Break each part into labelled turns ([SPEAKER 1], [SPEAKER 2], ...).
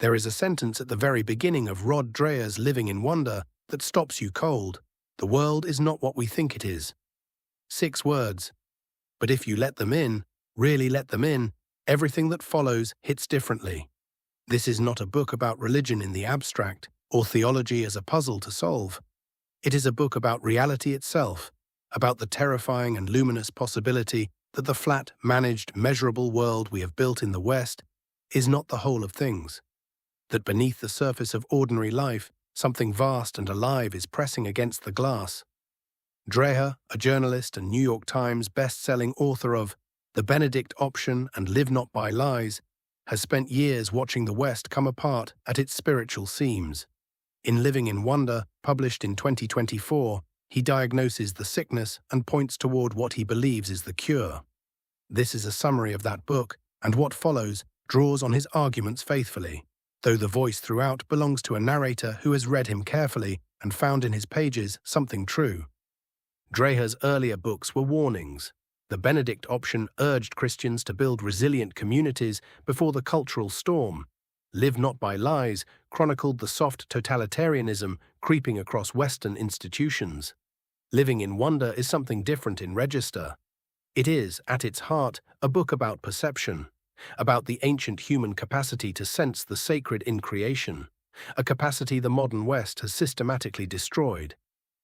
[SPEAKER 1] There is a sentence at the very beginning of Rod Dreher's Living in Wonder that stops you cold. The world is not what we think it is. 6 words. But if you let them in, really let them in, everything that follows hits differently. This is not a book about religion in the abstract or theology as a puzzle to solve. It is a book about reality itself, about the terrifying and luminous possibility that the flat, managed, measurable world we have built in the West is not the whole of things. That beneath the surface of ordinary life, something vast and alive is pressing against the glass. Dreher, a journalist and New York Times best-selling author of The Benedict Option and Live Not by Lies, has spent years watching the West come apart at its spiritual seams. In Living in Wonder, published in 2024, he diagnoses the sickness and points toward what he believes is the cure. This is a summary of that book, and what follows draws on his arguments faithfully, though the voice throughout belongs to a narrator who has read him carefully and found in his pages something true. Dreher's earlier books were warnings. The Benedict Option urged Christians to build resilient communities before the cultural storm. Live Not by Lies chronicled the soft totalitarianism creeping across Western institutions. Living in Wonder is something different in register. It is, at its heart, a book about perception, about the ancient human capacity to sense the sacred in creation, a capacity the modern West has systematically destroyed.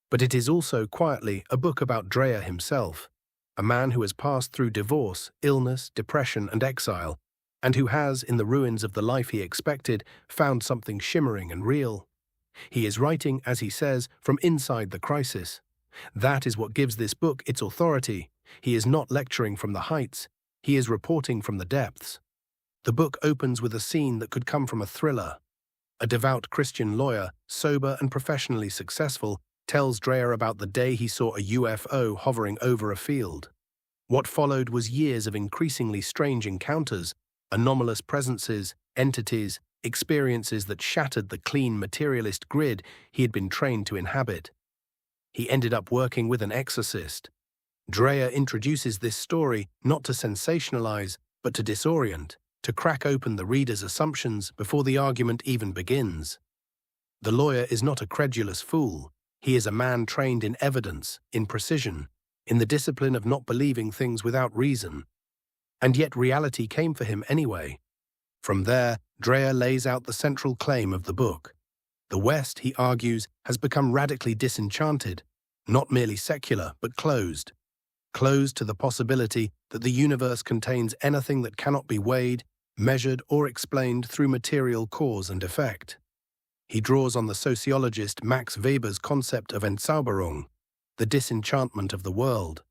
[SPEAKER 1] But it is also, quietly, a book about Dreher himself, a man who has passed through divorce, illness, depression, and exile, and who has, in the ruins of the life he expected, found something shimmering and real. He is writing, as he says, from inside the crisis. That is what gives this book its authority. He is not lecturing from the heights. He is reporting from the depths. The book opens with a scene that could come from a thriller. A devout Christian lawyer, sober and professionally successful, tells Dreher about the day he saw a UFO hovering over a field. What followed was years of increasingly strange encounters, anomalous presences, entities, experiences that shattered the clean materialist grid he had been trained to inhabit. He ended up working with an exorcist. Dreher introduces this story not to sensationalize, but to disorient, to crack open the reader's assumptions before the argument even begins. The lawyer is not a credulous fool. He is a man trained in evidence, in precision, in the discipline of not believing things without reason. And yet reality came for him anyway. From there, Dreher lays out the central claim of the book. The West, he argues, has become radically disenchanted, not merely secular, but closed. Closed to the possibility that the universe contains anything that cannot be weighed, measured, or explained through material cause and effect. He draws on the sociologist Max Weber's concept of Entzauberung, the disenchantment of the world,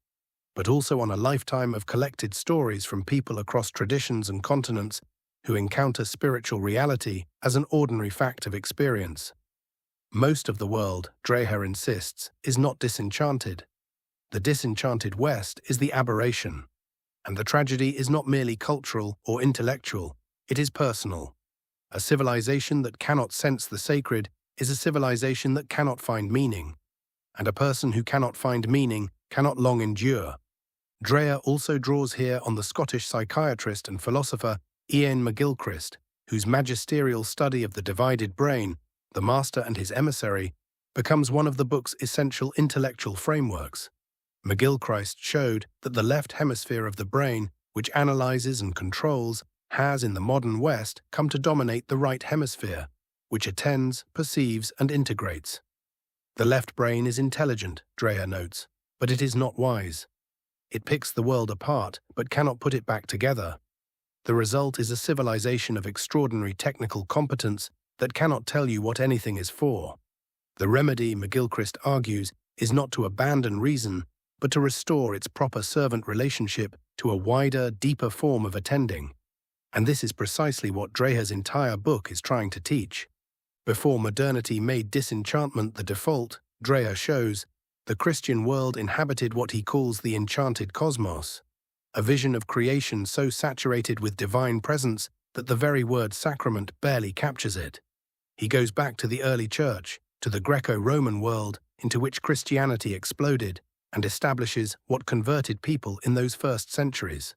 [SPEAKER 1] but also on a lifetime of collected stories from people across traditions and continents who encounter spiritual reality as an ordinary fact of experience. Most of the world, Dreher insists, is not disenchanted. The disenchanted West is the aberration, and the tragedy is not merely cultural or intellectual, it is personal. A civilization that cannot sense the sacred is a civilization that cannot find meaning, and a person who cannot find meaning cannot long endure. Dreher also draws here on the Scottish psychiatrist and philosopher Ian McGilchrist, whose magisterial study of the divided brain, The Master and His Emissary, becomes one of the book's essential intellectual frameworks. McGilchrist showed that the left hemisphere of the brain, which analyzes and controls, has in the modern West come to dominate the right hemisphere, which attends, perceives, and integrates. The left brain is intelligent, Dreher notes, but it is not wise. It picks the world apart, but cannot put it back together. The result is a civilization of extraordinary technical competence that cannot tell you what anything is for. The remedy, McGilchrist argues, is not to abandon reason, but to restore its proper servant relationship to a wider, deeper form of attending. And this is precisely what Dreher's entire book is trying to teach. Before modernity made disenchantment the default, Dreher shows, the Christian world inhabited what he calls the enchanted cosmos, a vision of creation so saturated with divine presence that the very word sacrament barely captures it. He goes back to the early church, to the Greco-Roman world into which Christianity exploded, and establishes what converted people in those first centuries.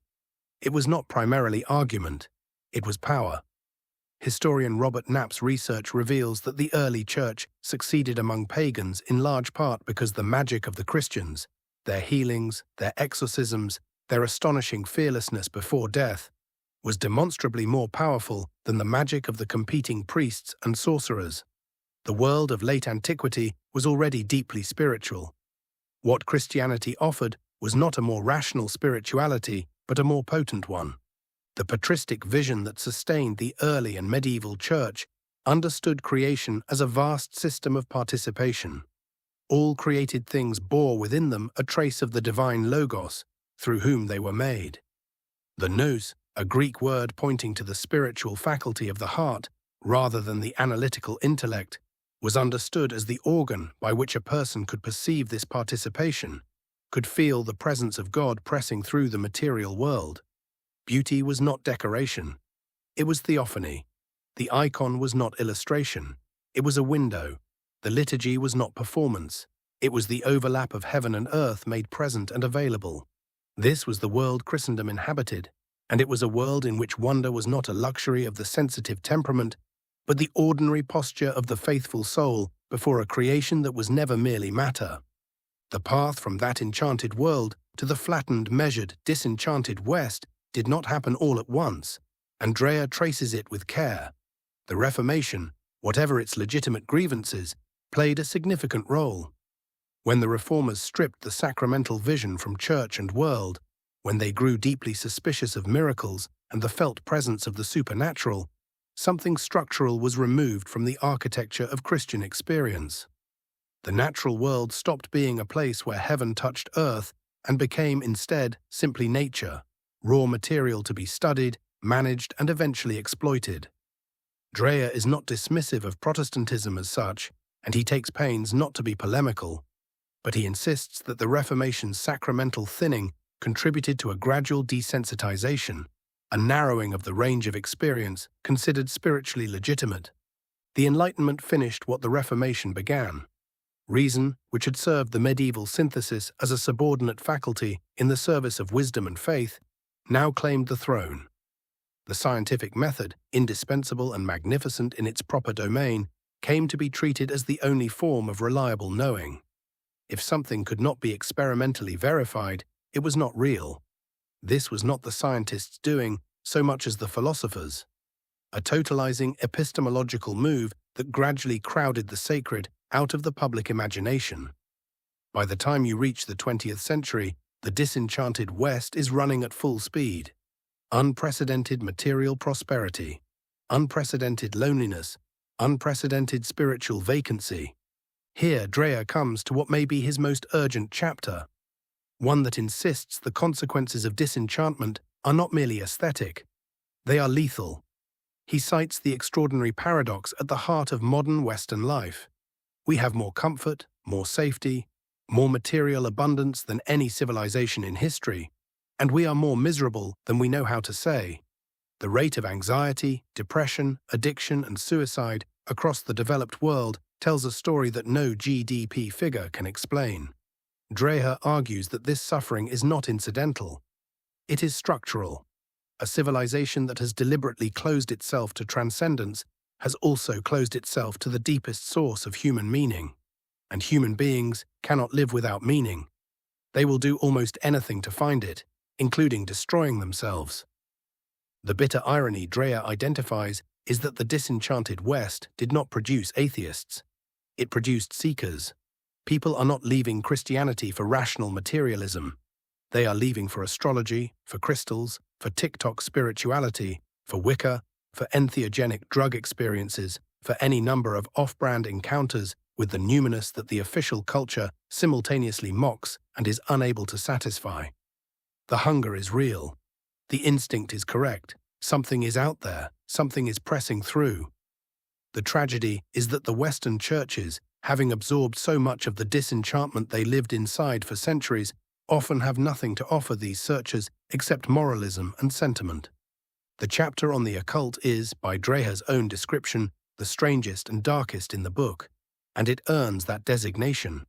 [SPEAKER 1] It was not primarily argument, it was power. Historian Robert Knapp's research reveals that the early church succeeded among pagans in large part because the magic of the Christians, their healings, their exorcisms, their astonishing fearlessness before death, was demonstrably more powerful than the magic of the competing priests and sorcerers. The world of late antiquity was already deeply spiritual. What Christianity offered was not a more rational spirituality, but a more potent one. The patristic vision that sustained the early and medieval church understood creation as a vast system of participation. All created things bore within them a trace of the divine Logos, through whom they were made. The nous, a Greek word pointing to the spiritual faculty of the heart rather than the analytical intellect, was understood as the organ by which a person could perceive this participation, could feel the presence of God pressing through the material world. Beauty was not decoration. It was theophany. The icon was not illustration. It was a window. The liturgy was not performance. It was the overlap of heaven and earth made present and available. This was the world Christendom inhabited, and it was a world in which wonder was not a luxury of the sensitive temperament, but the ordinary posture of the faithful soul before a creation that was never merely matter. The path from that enchanted world to the flattened, measured, disenchanted West did not happen all at once, and Dreher traces it with care. The Reformation, whatever its legitimate grievances, played a significant role. When the Reformers stripped the sacramental vision from church and world, when they grew deeply suspicious of miracles and the felt presence of the supernatural, something structural was removed from the architecture of Christian experience. The natural world stopped being a place where heaven touched earth and became instead simply nature, raw material to be studied, managed, and eventually exploited. Dreher is not dismissive of Protestantism as such, and he takes pains not to be polemical, but he insists that the Reformation's sacramental thinning contributed to a gradual desensitization, a narrowing of the range of experience considered spiritually legitimate. The Enlightenment finished what the Reformation began. Reason, which had served the medieval synthesis as a subordinate faculty in the service of wisdom and faith, now claimed the throne. The scientific method, indispensable and magnificent in its proper domain, came to be treated as the only form of reliable knowing. If something could not be experimentally verified, it was not real. This was not the scientists' doing so much as the philosophers. A totalizing epistemological move that gradually crowded the sacred out of the public imagination. By the time you reach the 20th century, the disenchanted West is running at full speed. Unprecedented material prosperity, unprecedented loneliness, unprecedented spiritual vacancy. Here Dreher comes to what may be his most urgent chapter, one that insists the consequences of disenchantment are not merely aesthetic, they are lethal. He cites the extraordinary paradox at the heart of modern Western life. We have more comfort, more safety, more material abundance than any civilization in history, and we are more miserable than we know how to say. The rate of anxiety, depression, addiction, and suicide across the developed world tells a story that no GDP figure can explain. Dreher argues that this suffering is not incidental. It is structural. A civilization that has deliberately closed itself to transcendence has also closed itself to the deepest source of human meaning. And human beings cannot live without meaning. They will do almost anything to find it, including destroying themselves. The bitter irony Dreher identifies is that the disenchanted West did not produce atheists. It produced seekers. People are not leaving Christianity for rational materialism. They are leaving for astrology, for crystals, for TikTok spirituality, for Wicca, for entheogenic drug experiences, for any number of off-brand encounters with the numinous that the official culture simultaneously mocks and is unable to satisfy. The hunger is real. The instinct is correct. Something is out there. Something is pressing through. The tragedy is that the Western churches, having absorbed so much of the disenchantment they lived inside for centuries, often have nothing to offer these searchers except moralism and sentiment. The chapter on the occult is, by Dreher's own description, the strangest and darkest in the book, and it earns that designation.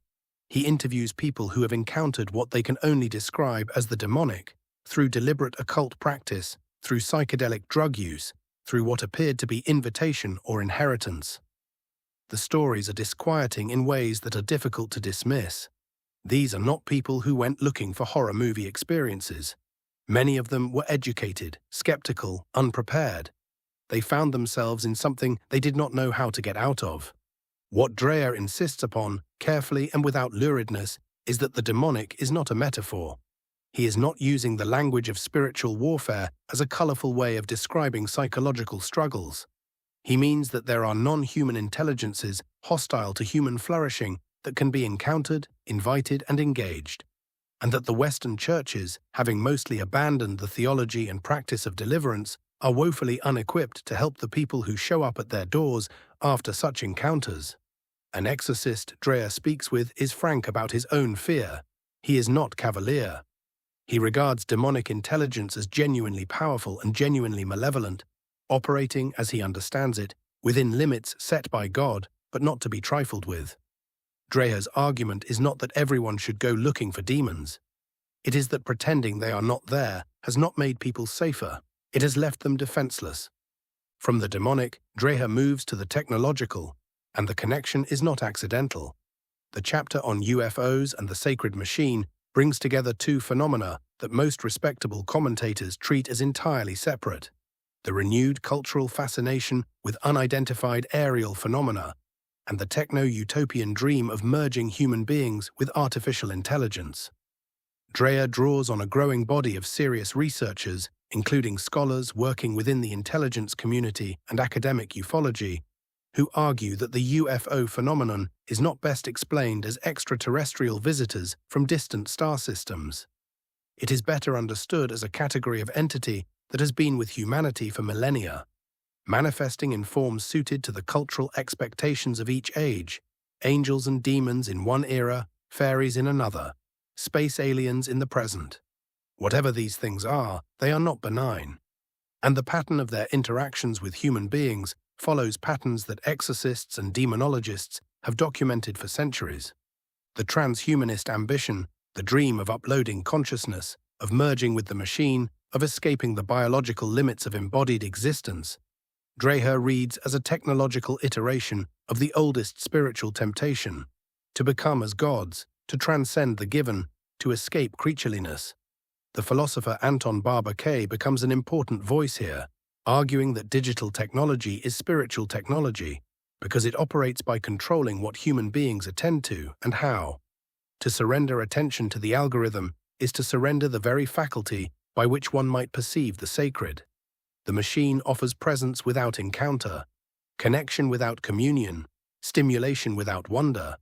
[SPEAKER 1] He interviews people who have encountered what they can only describe as the demonic, through deliberate occult practice, through psychedelic drug use, through what appeared to be invitation or inheritance. The stories are disquieting in ways that are difficult to dismiss. These are not people who went looking for horror movie experiences. Many of them were educated, skeptical, unprepared. They found themselves in something they did not know how to get out of. What Dreher insists upon, carefully and without luridness, is that the demonic is not a metaphor. He is not using the language of spiritual warfare as a colorful way of describing psychological struggles. He means that there are non-human intelligences hostile to human flourishing that can be encountered, invited, and engaged, and that the Western churches, having mostly abandoned the theology and practice of deliverance, are woefully unequipped to help the people who show up at their doors after such encounters. An exorcist Dreher speaks with is frank about his own fear. He is not cavalier. He regards demonic intelligence as genuinely powerful and genuinely malevolent, operating, as he understands it, within limits set by God, but not to be trifled with. Dreher's argument is not that everyone should go looking for demons. It is that pretending they are not there has not made people safer. It has left them defenseless. From the demonic, Dreher moves to the technological, and the connection is not accidental. The chapter on UFOs and the sacred machine brings together two phenomena that most respectable commentators treat as entirely separate: the renewed cultural fascination with unidentified aerial phenomena and the techno-utopian dream of merging human beings with artificial intelligence. Dreher draws on a growing body of serious researchers, including scholars working within the intelligence community and academic ufology, who argue that the UFO phenomenon is not best explained as extraterrestrial visitors from distant star systems. It is better understood as a category of entity that has been with humanity for millennia, manifesting in forms suited to the cultural expectations of each age: angels and demons in one era, fairies in another, space aliens in the present. Whatever these things are, they are not benign. And the pattern of their interactions with human beings follows patterns that exorcists and demonologists have documented for centuries. The transhumanist ambition, the dream of uploading consciousness, of merging with the machine, of escaping the biological limits of embodied existence, Dreher reads as a technological iteration of the oldest spiritual temptation: to become as gods, to transcend the given, to escape creatureliness. The philosopher Anton Barber-Kaye becomes an important voice here, arguing that digital technology is spiritual technology because it operates by controlling what human beings attend to and how. To surrender attention to the algorithm is to surrender the very faculty by which one might perceive the sacred. The machine offers presence without encounter, connection without communion, stimulation without wonder.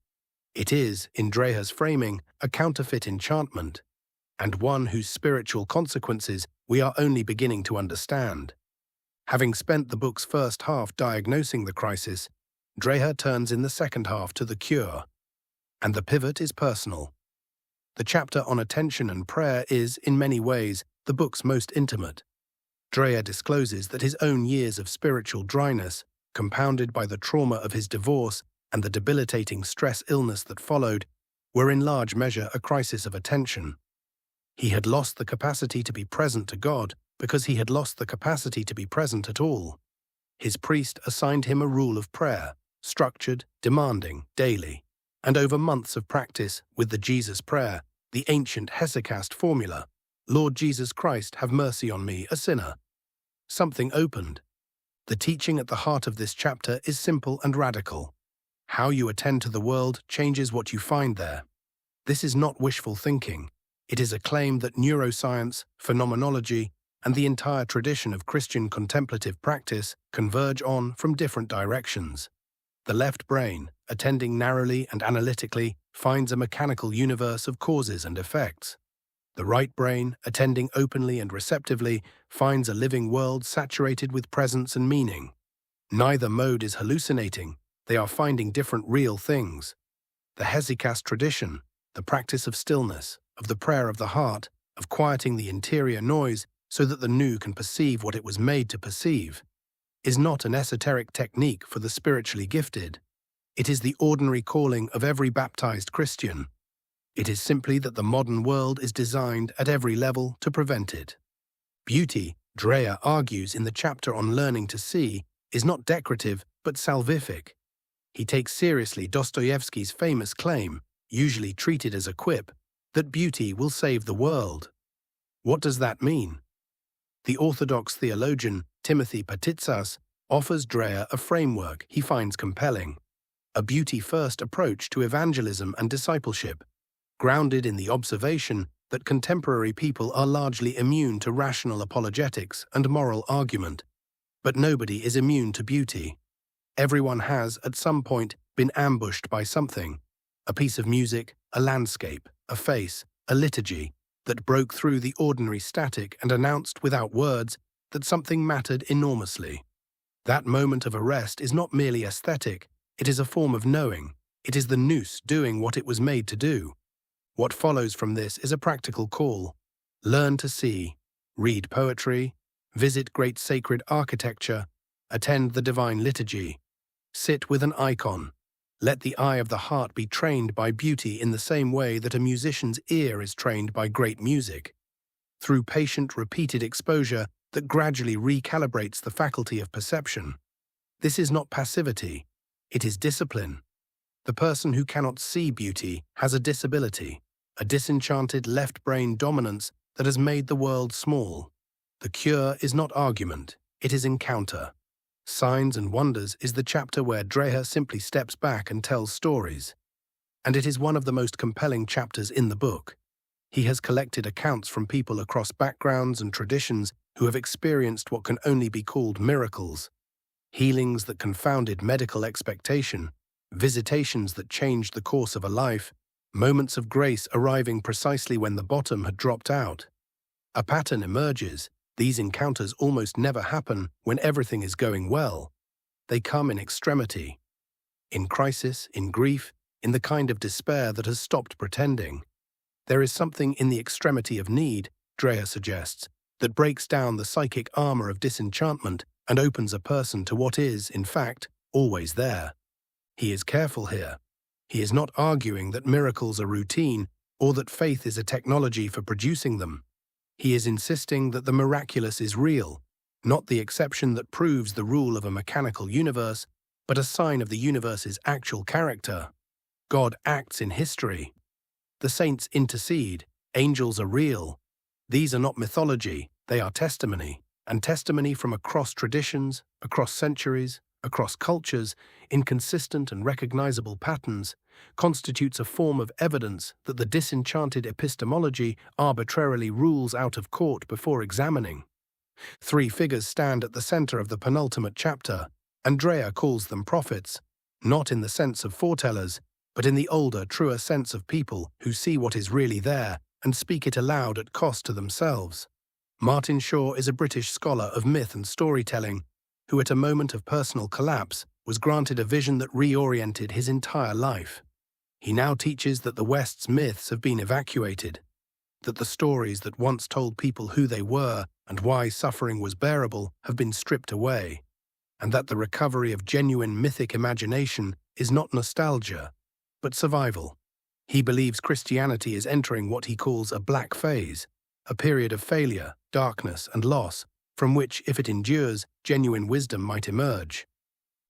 [SPEAKER 1] It is, in Dreher's framing, a counterfeit enchantment, and one whose spiritual consequences we are only beginning to understand. Having spent the book's first half diagnosing the crisis, Dreher turns in the second half to the cure. And the pivot is personal. The chapter on attention and prayer is, in many ways, the book's most intimate. Dreher discloses that his own years of spiritual dryness, compounded by the trauma of his divorce and the debilitating stress illness that followed, were in large measure a crisis of attention. He had lost the capacity to be present to God because he had lost the capacity to be present at all. His priest assigned him a rule of prayer, structured, demanding, daily, and over months of practice with the Jesus prayer, the ancient hesychast formula: Lord Jesus Christ, have mercy on me, a sinner. Something opened. The teaching at the heart of this chapter is simple and radical. How you attend to the world changes what you find there. This is not wishful thinking. It is a claim that neuroscience, phenomenology, and the entire tradition of Christian contemplative practice converge on from different directions. The left brain, attending narrowly and analytically, finds a mechanical universe of causes and effects. The right brain, attending openly and receptively, finds a living world saturated with presence and meaning. Neither mode is hallucinating. They are finding different real things. The hesychast tradition, the practice of stillness, of the prayer of the heart, of quieting the interior noise so that the new can perceive what it was made to perceive, is not an esoteric technique for the spiritually gifted. It is the ordinary calling of every baptized Christian. It is simply that the modern world is designed at every level to prevent it. Beauty, Dreher argues in the chapter on learning to see, is not decorative but salvific. He takes seriously Dostoevsky's famous claim, usually treated as a quip, that beauty will save the world. What does that mean? The Orthodox theologian Timothy Patitsas offers Dreher a framework he finds compelling, a beauty-first approach to evangelism and discipleship, grounded in the observation that contemporary people are largely immune to rational apologetics and moral argument. But nobody is immune to beauty. Everyone has, at some point, been ambushed by something, a piece of music, a landscape, a face, a liturgy, that broke through the ordinary static and announced without words that something mattered enormously. That moment of arrest is not merely aesthetic, it is a form of knowing. It is the nous doing what it was made to do. What follows from this is a practical call. Learn to see, read poetry, visit great sacred architecture, attend the divine liturgy, sit with an icon. Let the eye of the heart be trained by beauty in the same way that a musician's ear is trained by great music, through patient, repeated exposure that gradually recalibrates the faculty of perception. This is not passivity, it is discipline. The person who cannot see beauty has a disability, a disenchanted left-brain dominance that has made the world small. The cure is not argument, it is encounter. Signs and Wonders is the chapter where Dreher simply steps back and tells stories. And it is one of the most compelling chapters in the book. He has collected accounts from people across backgrounds and traditions who have experienced what can only be called miracles. Healings that confounded medical expectation, visitations that changed the course of a life, moments of grace arriving precisely when the bottom had dropped out. A pattern emerges. These encounters almost never happen when everything is going well. They come in extremity, in crisis, in grief, in the kind of despair that has stopped pretending. There is something in the extremity of need, Dreher suggests, that breaks down the psychic armor of disenchantment and opens a person to what is, in fact, always there. He is careful here. He is not arguing that miracles are routine or that faith is a technology for producing them. He is insisting that the miraculous is real, not the exception that proves the rule of a mechanical universe, but a sign of the universe's actual character. God acts in history. The saints intercede. Angels are real. These are not mythology, they are testimony, and testimony from across traditions, across centuries, across cultures, in consistent and recognizable patterns, constitutes a form of evidence that the disenchanted epistemology arbitrarily rules out of court before examining. Three figures stand at the center of the penultimate chapter, and Dreher calls them prophets, not in the sense of foretellers, but in the older, truer sense of people who see what is really there and speak it aloud at cost to themselves. Martin Shaw is a British scholar of myth and storytelling who at a moment of personal collapse was granted a vision that reoriented his entire life. He now teaches that the West's myths have been evacuated, that the stories that once told people who they were and why suffering was bearable have been stripped away, and that the recovery of genuine mythic imagination is not nostalgia, but survival. He believes Christianity is entering what he calls a black phase, a period of failure, darkness, and loss, from which, if it endures, genuine wisdom might emerge.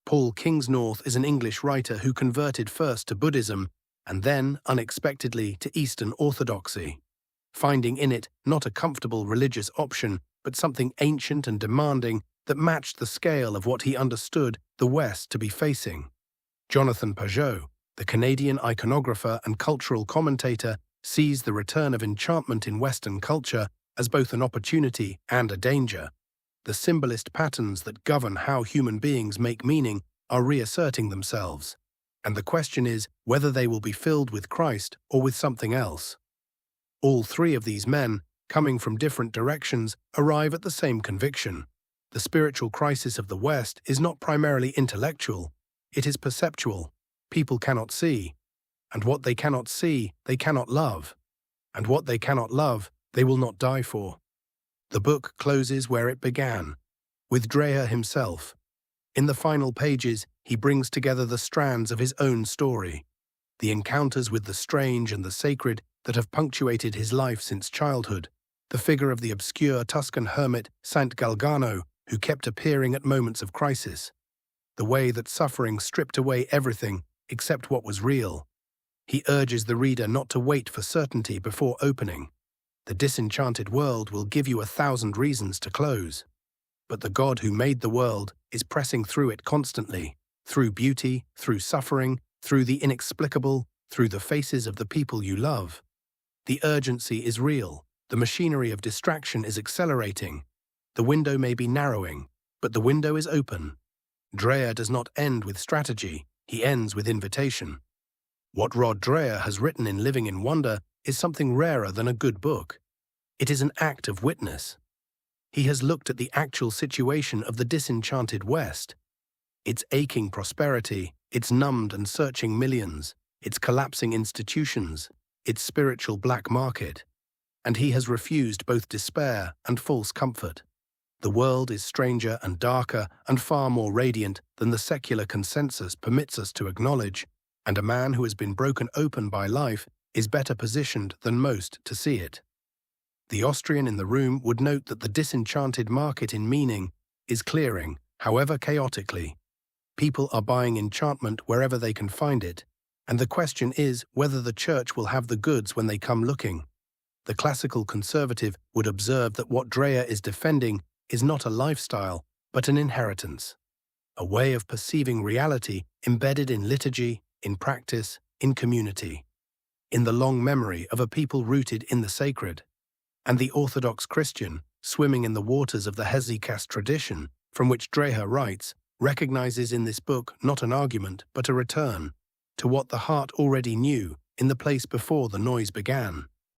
[SPEAKER 1] Paul Kingsnorth is an English writer who converted first to Buddhism and then, unexpectedly, to Eastern Orthodoxy, finding in it not a comfortable religious option, but something ancient and demanding that matched the scale of what he understood the West to be facing. Jonathan Pajot, the Canadian iconographer and cultural commentator, sees the return of enchantment in Western culture as both an opportunity and a danger. The symbolist patterns that govern how human beings make meaning are reasserting themselves, and the question is whether they will be filled with Christ or with something else. All three of these men, coming from different directions, arrive at the same conviction. The spiritual crisis of the West is not primarily intellectual, it is perceptual. People cannot see, and what they cannot see, they cannot love, and what they cannot love, they will not die for. The book closes where it began, with Dreher himself. In the final pages, he brings together the strands of his own story, the encounters with the strange and the sacred that have punctuated his life since childhood, the figure of the obscure Tuscan hermit Saint Galgano, who kept appearing at moments of crisis, the way that suffering stripped away everything except what was real. He urges the reader not to wait for certainty before opening. The disenchanted world will give you 1,000 reasons to close. But the God who made the world is pressing through it constantly, through beauty, through suffering, through the inexplicable, through the faces of the people you love. The urgency is real. The machinery of distraction is accelerating. The window may be narrowing, but the window is open. Dreher does not end with strategy, he ends with invitation. What Rod Dreher has written in Living in Wonder is something rarer than a good book. It is an act of witness. He has looked at the actual situation of the disenchanted West, its aching prosperity, its numbed and searching millions, its collapsing institutions, its spiritual black market, and he has refused both despair and false comfort. The world is stranger and darker and far more radiant than the secular consensus permits us to acknowledge, and a man who has been broken open by life is better positioned than most to see it. The Austrian in the room would note that the disenchanted market in meaning is clearing, however chaotically. People are buying enchantment wherever they can find it, and the question is whether the church will have the goods when they come looking. The classical conservative would observe that what Dreher is defending is not a lifestyle, but an inheritance, a way of perceiving reality embedded in liturgy, in practice, in community, in the long memory of a people rooted in the sacred. And the Orthodox Christian, swimming in the waters of the Hesychast tradition, from which Dreher writes, recognizes in this book not an argument but a return to what the heart already knew in the place before the noise began.